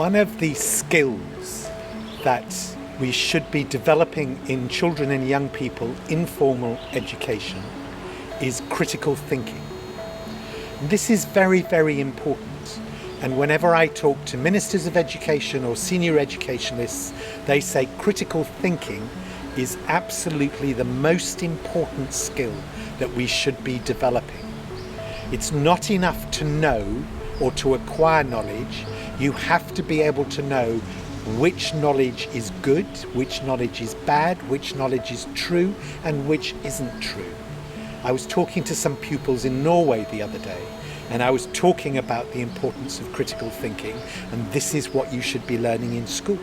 One of the skills that we should be developing in children and young people in formal education is critical thinking. This is very, very important. And whenever I talk to ministers of education or senior educationalists, they say critical thinking is absolutely the most important skill that we should be developing. It's not enough to know or to acquire knowledge. You have to be able to know which knowledge is good, which knowledge is bad, which knowledge is true, and which isn't true. I was talking to some pupils in Norway the other day, and I was talking about the importance of critical thinking, and this is what you should be learning in school.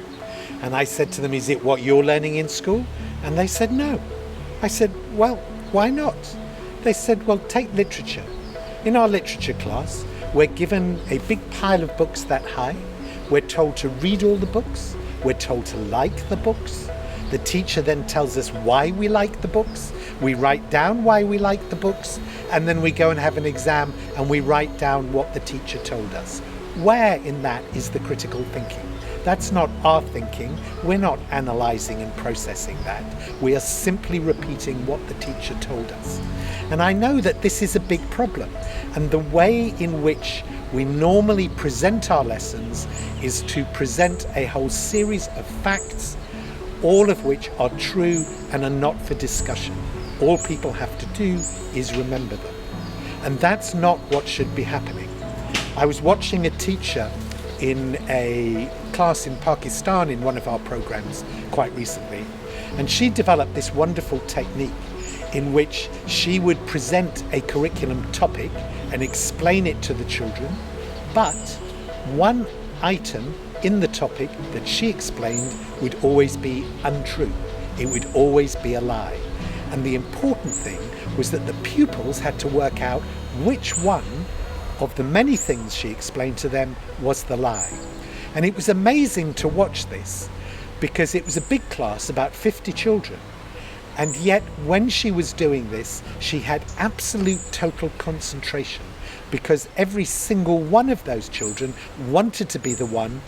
And I said to them, is it what you're learning in school? And they said, no. I said, well, why not? They said, well, take literature. In our literature class, we're given a big pile of books that high. We're told to read all the books. We're told to like the books. The teacher then tells us why we like the books. We write down why we like the books, and then we go and have an exam and we write down what the teacher told us. Where in that is the critical thinking? That's not our thinking. We're not analysing and processing that. We are simply repeating what the teacher told us. And I know that this is a big problem. And the way in which we normally present our lessons is to present a whole series of facts, all of which are true and are not for discussion. All people have to do is remember them. And that's not what should be happening. I was watching a teacher in a class in Pakistan in one of our programs quite recently, and she developed this wonderful technique in which she would present a curriculum topic and explain it to the children, but one item in the topic that she explained would always be untrue. It would always be a lie. And the important thing was that the pupils had to work out which one of the many things she explained to them was the lie. And it was amazing to watch this because it was a big class, about 50 children. And yet when she was doing this, she had absolute total concentration because every single one of those children wanted to be the one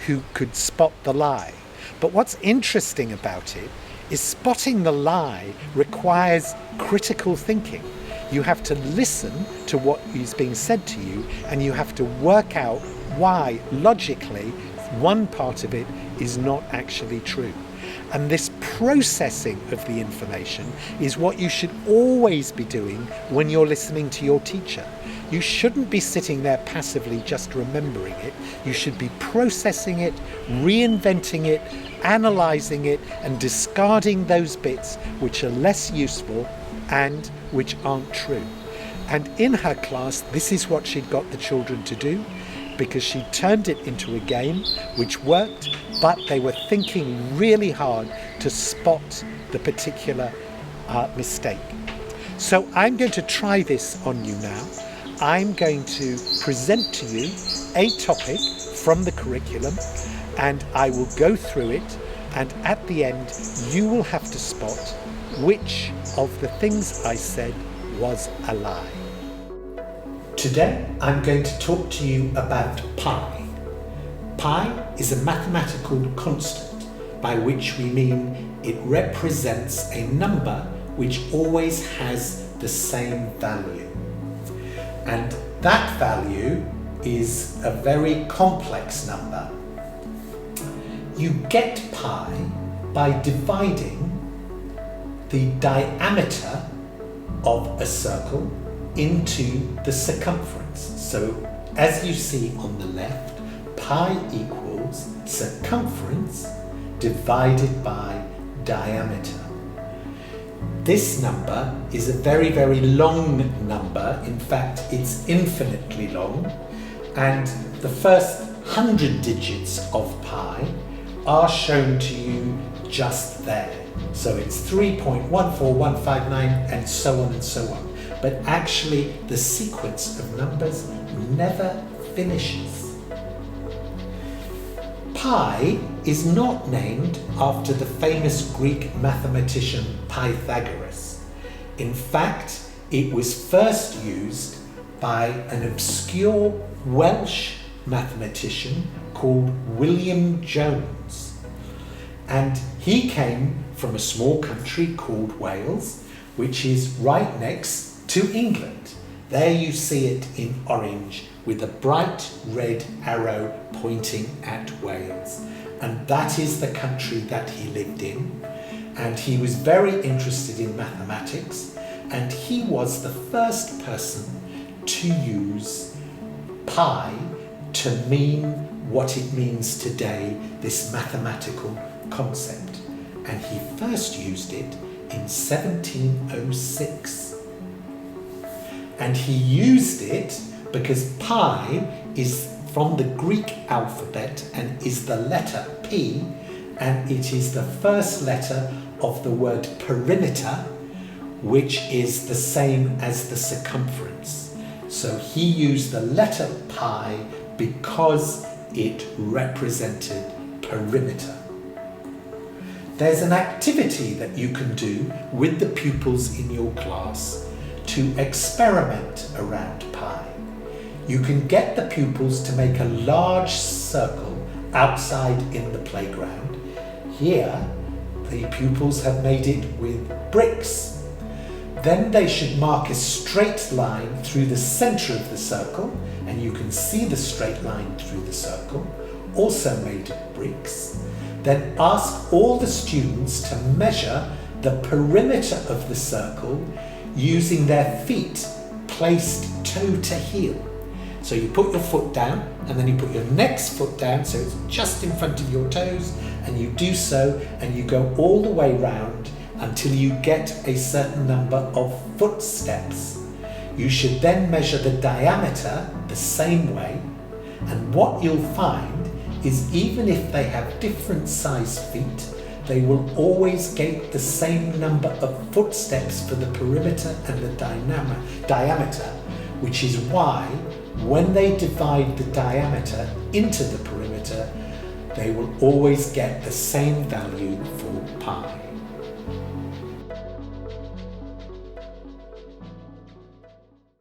who could spot the lie. But what's interesting about it is spotting the lie requires critical thinking. You have to listen to what is being said to you, and you have to work out why, logically, one part of it is not actually true. And this processing of the information is what you should always be doing when you're listening to your teacher. You shouldn't be sitting there passively just remembering it. You should be processing it, reinventing it, analysing it, and discarding those bits which are less useful and which aren't true. And in her class, this is what she'd got the children to do, because she turned it into a game which worked, but they were thinking really hard to spot the particular mistake. So I'm going to try this on you now. I'm going to present to you a topic from the curriculum, and I will go through it, and at the end you will have to spot which of the things I said was a lie. Today I'm going to talk to you about pi. Pi is a mathematical constant, by which we mean it represents a number which always has the same value. And that value is a very complex number. You get pi by dividing the diameter of a circle into the circumference. So as you see on the left, pi equals circumference divided by diameter. This number is a very, very long number. In fact, it's infinitely long. And the first 100 digits of pi are shown to you just there. So it's 3.14159 and so on and so on. But actually, the sequence of numbers never finishes. Pi is not named after the famous Greek mathematician Pythagoras. In fact, it was first used by an obscure Welsh mathematician called William Jones. And he came from a small country called Wales, which is right next to England. There you see it in orange with a bright red arrow pointing at Wales. And that is the country that he lived in. And he was very interested in mathematics, and he was the first person to use pi to mean what it means today, this mathematical concept. And he first used it in 1706. And he used it because pi is from the Greek alphabet and is the letter P, and it is the first letter of the word perimeter, which is the same as the circumference. So he used the letter pi because it represented perimeter. There's an activity that you can do with the pupils in your class to experiment around pi. You can get the pupils to make a large circle outside in the playground. Here, the pupils have made it with bricks. Then they should mark a straight line through the center of the circle, and you can see the straight line through the circle, also made of bricks. Then ask all the students to measure the perimeter of the circle using their feet placed toe to heel. So you put your foot down, and then you put your next foot down so it's just in front of your toes, and you do so, and you go all the way round until you get a certain number of footsteps. You should then measure the diameter the same way, and what you'll find is even if they have different sized feet, they will always get the same number of footsteps for the perimeter and the diameter, which is why when they divide the diameter into the perimeter, they will always get the same value for pi.